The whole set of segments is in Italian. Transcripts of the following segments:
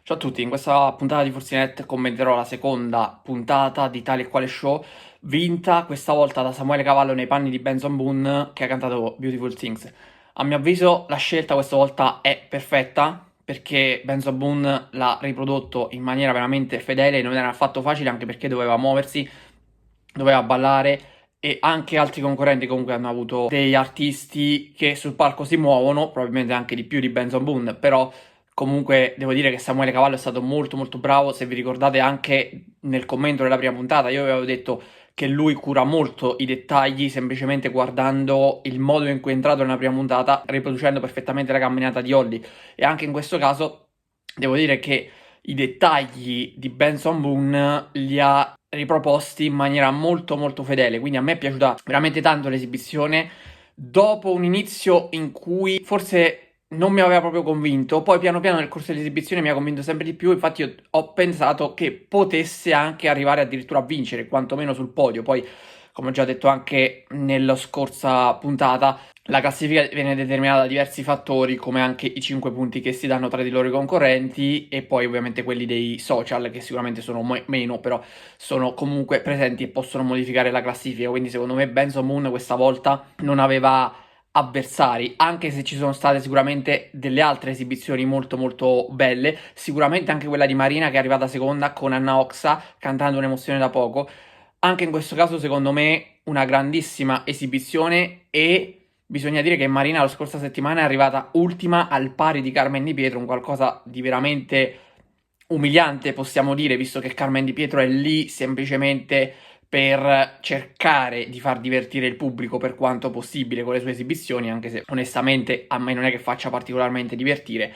Ciao a tutti, in questa puntata di Forzinet commenterò la seconda puntata di Tale e Quale Show, vinta questa volta da Samuele Cavallo nei panni di Benson Boone che ha cantato Beautiful Things. A mio avviso la scelta questa volta è perfetta perché Benson Boone l'ha riprodotto in maniera veramente fedele, non era affatto facile anche perché doveva muoversi, doveva ballare e anche altri concorrenti comunque hanno avuto degli artisti che sul palco si muovono, probabilmente anche di più di Benson Boone, però comunque devo dire che Samuele Cavallo è stato molto molto bravo. Se vi ricordate anche nel commento della prima puntata io avevo detto che lui cura molto i dettagli semplicemente guardando il modo in cui è entrato nella prima puntata, riproducendo perfettamente la camminata di Holly, e anche in questo caso devo dire che i dettagli di Benson Boone li ha riproposti in maniera molto molto fedele, quindi a me è piaciuta veramente tanto l'esibizione dopo un inizio in cui forse non mi aveva proprio convinto, poi piano piano nel corso dell'esibizione mi ha convinto sempre di più, infatti io ho pensato che potesse anche arrivare addirittura a vincere, quantomeno sul podio. Poi, come ho già detto anche nella scorsa puntata, la classifica viene determinata da diversi fattori, come anche i 5 punti che si danno tra di loro i concorrenti e poi ovviamente quelli dei social, che sicuramente sono meno, però sono comunque presenti e possono modificare la classifica. Quindi secondo me Benson Moon questa volta non aveva avversari, anche se ci sono state sicuramente delle altre esibizioni molto molto belle, sicuramente anche quella di Marina che è arrivata seconda con Anna Oxa cantando un'emozione da poco. Anche in questo caso secondo me una grandissima esibizione, e bisogna dire che Marina la scorsa settimana è arrivata ultima al pari di Carmen Di Pietro, un qualcosa di veramente umiliante possiamo dire, visto che Carmen Di Pietro è lì semplicemente per cercare di far divertire il pubblico per quanto possibile con le sue esibizioni, anche se onestamente a me non è che faccia particolarmente divertire.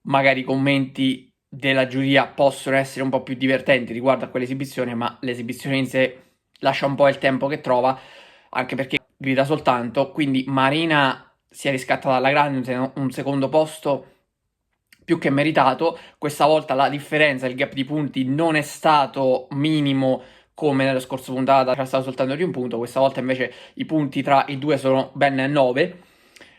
Magari i commenti della giuria possono essere un po' più divertenti riguardo a quell'esibizione, ma l'esibizione in sé lascia un po' il tempo che trova, anche perché grida soltanto, quindi Marina si è riscattata alla grande, un secondo posto più che meritato. Questa volta la differenza, il gap di punti non è stato minimo come nella scorsa puntata, c'era stato soltanto di un punto. Questa volta invece i punti tra i due sono ben 9.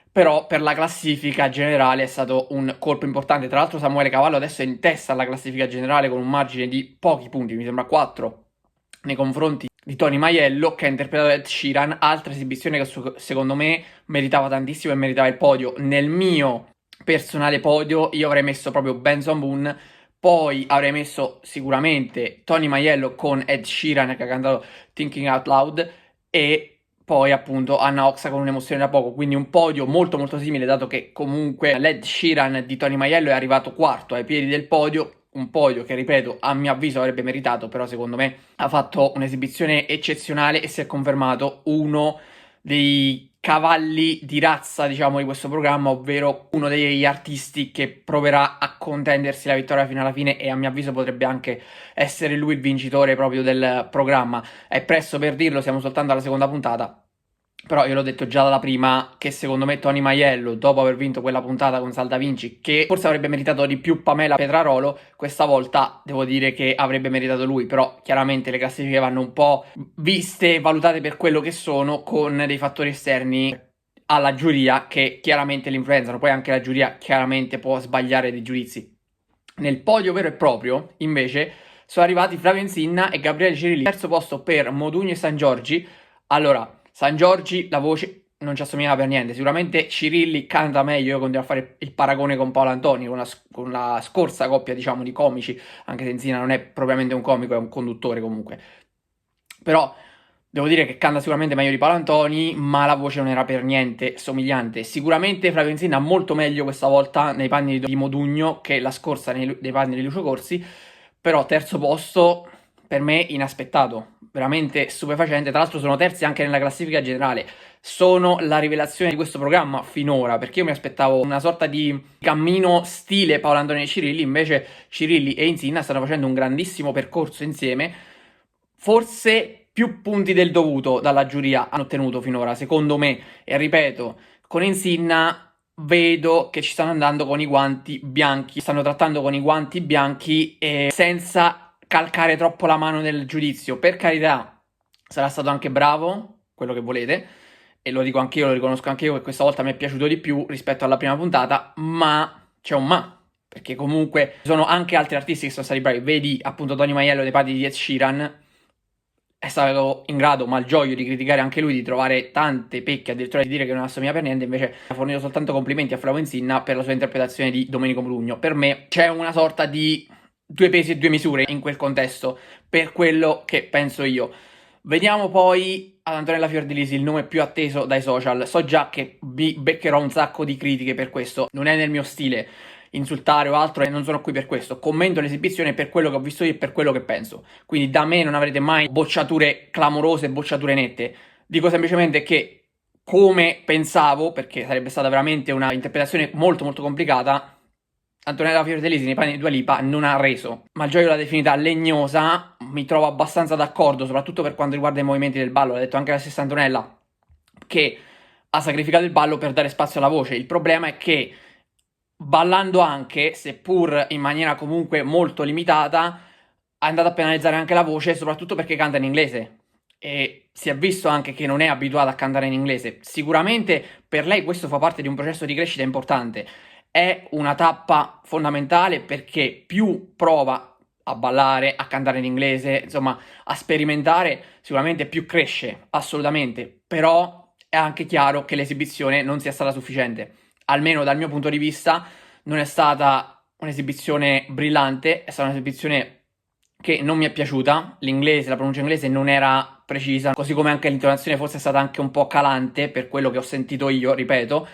Però per la classifica generale è stato un colpo importante. Tra l'altro Samuele Cavallo adesso è in testa alla classifica generale con un margine di pochi punti, mi sembra 4, nei confronti di Tony Maiello che ha interpretato Ed Sheeran, altra esibizione che secondo me meritava tantissimo e meritava il podio. Nel mio personale podio io avrei messo proprio Benson Boone, poi avrei messo sicuramente Tony Maiello con Ed Sheeran che ha cantato Thinking Out Loud, e poi appunto Anna Oxa con un'emozione da poco, quindi un podio molto molto simile, dato che comunque l'Ed Sheeran di Tony Maiello è arrivato quarto ai piedi del podio, un podio che ripeto a mio avviso avrebbe meritato, però secondo me ha fatto un'esibizione eccezionale e si è confermato uno dei cavalli di razza, diciamo, di questo programma, ovvero uno degli artisti che proverà a contendersi la vittoria fino alla fine, e a mio avviso potrebbe anche essere lui il vincitore proprio del programma. È presto per dirlo, siamo soltanto alla seconda puntata, però io l'ho detto già dalla prima che secondo me Tony Maiello, dopo aver vinto quella puntata con Salda Vinci, che forse avrebbe meritato di più Pamela Petrarolo, questa volta devo dire che avrebbe meritato lui. Però chiaramente le classifiche vanno un po' viste e valutate per quello che sono, con dei fattori esterni alla giuria che chiaramente li influenzano. Poi anche la giuria chiaramente può sbagliare dei giudizi. Nel podio vero e proprio, invece, sono arrivati Flavio Insinna e Gabriele Cirilli. Terzo posto per Modugno e San Giorgi. Allora, San Giorgi, la voce non ci assomigliava per niente. Sicuramente Cirilli canta meglio. Io continuo a fare il paragone con Paolo Antoni, con la scorsa coppia, diciamo, di comici, anche se Insinna non è propriamente un comico, è un conduttore comunque. Però devo dire che canta sicuramente meglio di Paolo Antoni, ma la voce non era per niente somigliante. Sicuramente Flavio Insinna molto meglio questa volta nei panni di Modugno che la scorsa nei panni di Lucio Corsi, però terzo posto per me inaspettato, veramente stupefacente. Tra l'altro sono terzi anche nella classifica generale. Sono la rivelazione di questo programma finora, perché io mi aspettavo una sorta di cammino stile Paolo Antoni e Cirilli, invece Cirilli e Insinna stanno facendo un grandissimo percorso insieme. Forse più punti del dovuto dalla giuria hanno ottenuto finora, secondo me, e ripeto, con Insinna vedo che ci stanno andando con i guanti bianchi, stanno trattando con i guanti bianchi e senza calcare troppo la mano nel giudizio. Per carità, sarà stato anche bravo, quello che volete, e lo dico anche io, lo riconosco anche io, che questa volta mi è piaciuto di più rispetto alla prima puntata, ma c'è un ma. perché comunque ci sono anche altri artisti che sono stati bravi, vedi appunto Tony Maiello dei Padri di Ed Sheeran, è stato in grado, Malgioglio, di criticare anche lui, di trovare tante pecche, addirittura di dire che non assomiglia per niente, invece ha fornito soltanto complimenti a Flavo Insinna per la sua interpretazione di Domenico Modugno. Per me c'è una sorta di due pesi e due misure in quel contesto, per quello che penso io. Vediamo poi ad Antonella Fiordilisi, il nome più atteso dai social. So già che vi beccherò un sacco di critiche per questo, non è nel mio stile insultare o altro e non sono qui per questo. Commento l'esibizione per quello che ho visto io e per quello che penso. Quindi da me non avrete mai bocciature clamorose, bocciature nette. Dico semplicemente che come pensavo, perché sarebbe stata veramente una interpretazione molto molto complicata, Antonella Fiordelisi nei panni di Dua Lipa non ha reso. Malgioglio l'ha definita legnosa, mi trovo abbastanza d'accordo, soprattutto per quanto riguarda i movimenti del ballo. L'ha detto anche la stessa Antonella, che ha sacrificato il ballo per dare spazio alla voce. Il problema è che ballando anche, seppur in maniera comunque molto limitata, è andata a penalizzare anche la voce, soprattutto perché canta in inglese. E si è visto anche che non è abituata a cantare in inglese. Sicuramente per lei questo fa parte di un processo di crescita importante. È una tappa fondamentale perché più prova a ballare, a cantare in inglese, insomma, a sperimentare, sicuramente più cresce, assolutamente. Però è anche chiaro che l'esibizione non sia stata sufficiente. Almeno dal mio punto di vista, non è stata un'esibizione brillante, è stata un'esibizione che non mi è piaciuta. L'inglese, la pronuncia inglese non era precisa, così come anche l'intonazione forse è stata anche un po' calante per quello che ho sentito io, ripeto.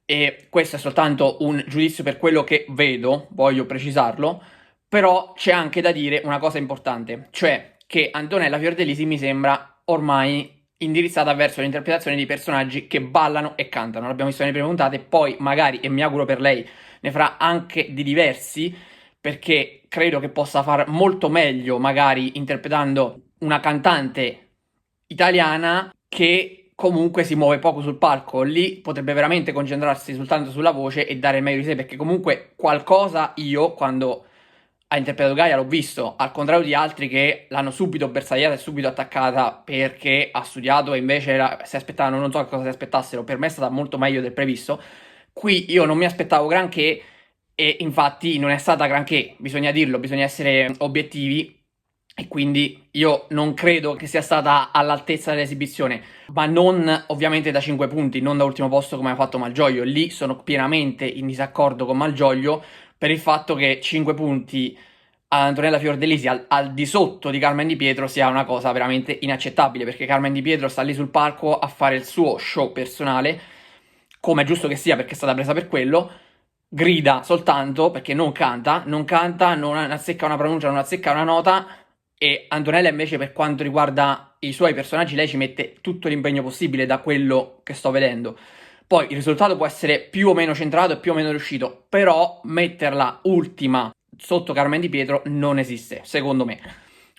E questo è soltanto un giudizio per quello che vedo, voglio precisarlo, però c'è anche da dire una cosa importante, cioè che Antonella Fiordelisi mi sembra ormai indirizzata verso l'interpretazione di personaggi che ballano e cantano. L'abbiamo visto nelle prime puntate, poi magari, e mi auguro per lei, ne farà anche di diversi, perché credo che possa far molto meglio, magari interpretando una cantante italiana che comunque si muove poco sul palco. Lì potrebbe veramente concentrarsi soltanto sulla voce e dare il meglio di sé, perché comunque qualcosa io, quando ha interpretato Gaia, l'ho visto, al contrario di altri che l'hanno subito bersagliata e subito attaccata perché ha studiato e invece si aspettavano, non so cosa si aspettassero, per me è stata molto meglio del previsto. Qui io non mi aspettavo granché e infatti non è stata granché, bisogna dirlo, bisogna essere obiettivi e quindi io non credo che sia stata all'altezza dell'esibizione, ma non ovviamente da 5 punti, non da ultimo posto come ha fatto Malgioglio. Lì sono pienamente in disaccordo con Malgioglio per il fatto che 5 punti a Antonella Fiordelisi al di sotto di Carmen Di Pietro sia una cosa veramente inaccettabile, perché Carmen Di Pietro sta lì sul palco a fare il suo show personale, come è giusto che sia perché è stata presa per quello, grida soltanto perché non canta, non azzecca una pronuncia, non azzecca una nota. E Antonella invece, per quanto riguarda i suoi personaggi, lei ci mette tutto l'impegno possibile da quello che sto vedendo. Poi il risultato può essere più o meno centrato e più o meno riuscito, però metterla ultima sotto Carmen Di Pietro non esiste, secondo me.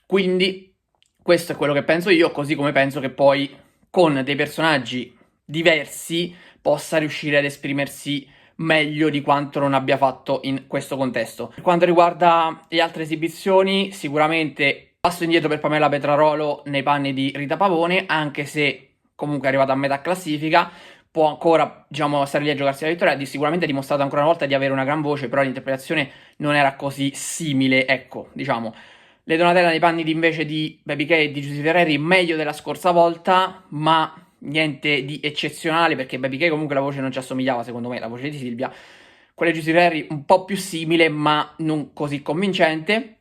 Quindi questo è quello che penso io, così come penso che poi con dei personaggi diversi possa riuscire ad esprimersi meglio di quanto non abbia fatto in questo contesto. Per quanto riguarda le altre esibizioni, sicuramente passo indietro per Pamela Petrarolo nei panni di Rita Pavone, anche se comunque è arrivata a metà classifica, può ancora, diciamo, stare lì a giocarsi la vittoria. Sicuramente ha dimostrato ancora una volta di avere una gran voce, però l'interpretazione non era così simile, ecco, diciamo. Le Donatella nei panni invece di Baby K e di Giusy Ferreri, meglio della scorsa volta, ma niente di eccezionale, perché Baby K comunque la voce non ci assomigliava, secondo me, la voce di Silvia. Quella di Giusy Ferreri un po' più simile, ma non così convincente.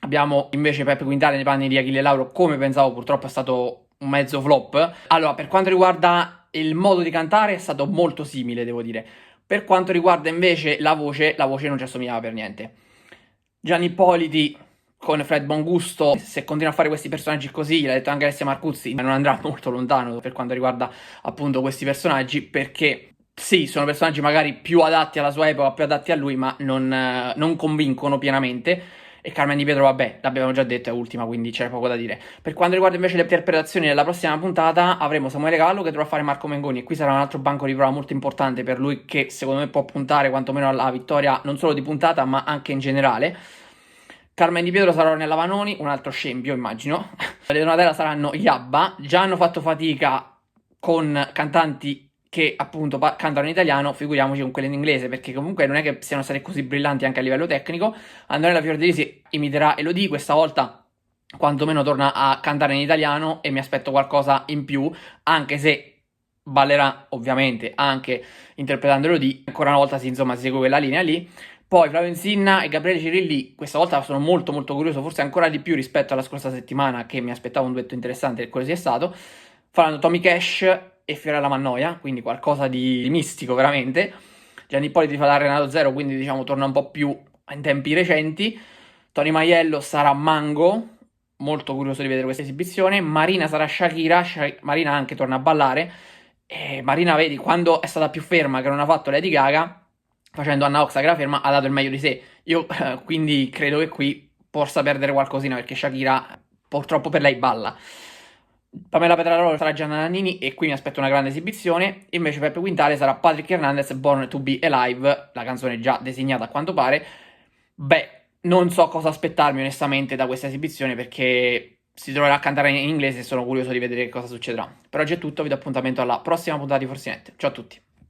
Abbiamo invece Peppe Quintale nei panni di Achille Lauro, come pensavo, purtroppo è stato un mezzo flop. Allora, per quanto riguarda il modo di cantare è stato molto simile, devo dire. Per quanto riguarda invece la voce non ci assomigliava per niente. Gianni Ippoliti con Fred Bongusto, se continua a fare questi personaggi così, l'ha detto anche Alessia Marcuzzi, non andrà molto lontano per quanto riguarda appunto questi personaggi, perché sì, sono personaggi magari più adatti alla sua epoca, più adatti a lui, ma non convincono pienamente. E Carmen Di Pietro, vabbè, l'abbiamo già detto, è ultima, quindi c'è poco da dire. Per quanto riguarda invece le interpretazioni, nella prossima puntata avremo Samuele Cavallo che dovrà fare Marco Mengoni, e qui sarà un altro banco di prova molto importante per lui, che secondo me può puntare quantomeno alla vittoria non solo di puntata, ma anche in generale. Carmen Di Pietro sarà Ornella Vanoni, un altro scempio, immagino. Le Donatella saranno Yabba. Già hanno fatto fatica con cantanti che appunto cantano in italiano, figuriamoci con quelle in inglese, perché comunque non è che siano state così brillanti anche a livello tecnico. Antonella Fiordilisi imiterà Elodie, questa volta quantomeno torna a cantare in italiano e mi aspetto qualcosa in più, anche se ballerà ovviamente anche interpretando Elodie, ancora una volta insomma, si segue quella linea lì. Poi Flavio Insinna e Gabriele Cirilli, questa volta sono molto molto curioso, forse ancora di più rispetto alla scorsa settimana che mi aspettavo un duetto interessante e così è stato. Faranno Tommy Cash e Fiorella Mannoia, quindi qualcosa di mistico veramente. Gianni Ippoliti fa da Renato Zero, quindi diciamo torna un po' più in tempi recenti. Tony Maiello sarà Mango, molto curioso di vedere questa esibizione. Marina sarà Shakira, Marina anche torna a ballare. E Marina, vedi, quando è stata più ferma che non ha fatto Lady Gaga, facendo Anna Oxa che era ferma, ha dato il meglio di sé. Io quindi credo che qui possa perdere qualcosina perché Shakira purtroppo per lei balla. Pamela Petrarolo sarà Gianna Nannini e qui mi aspetto una grande esibizione. Invece Peppe Quintale sarà Patrick Hernandez, Born to be Alive, la canzone già designata a quanto pare. Beh, non so cosa aspettarmi onestamente da questa esibizione perché si troverà a cantare in inglese e sono curioso di vedere cosa succederà. Per oggi è tutto, vi do appuntamento alla prossima puntata di Forsinet. Ciao a tutti.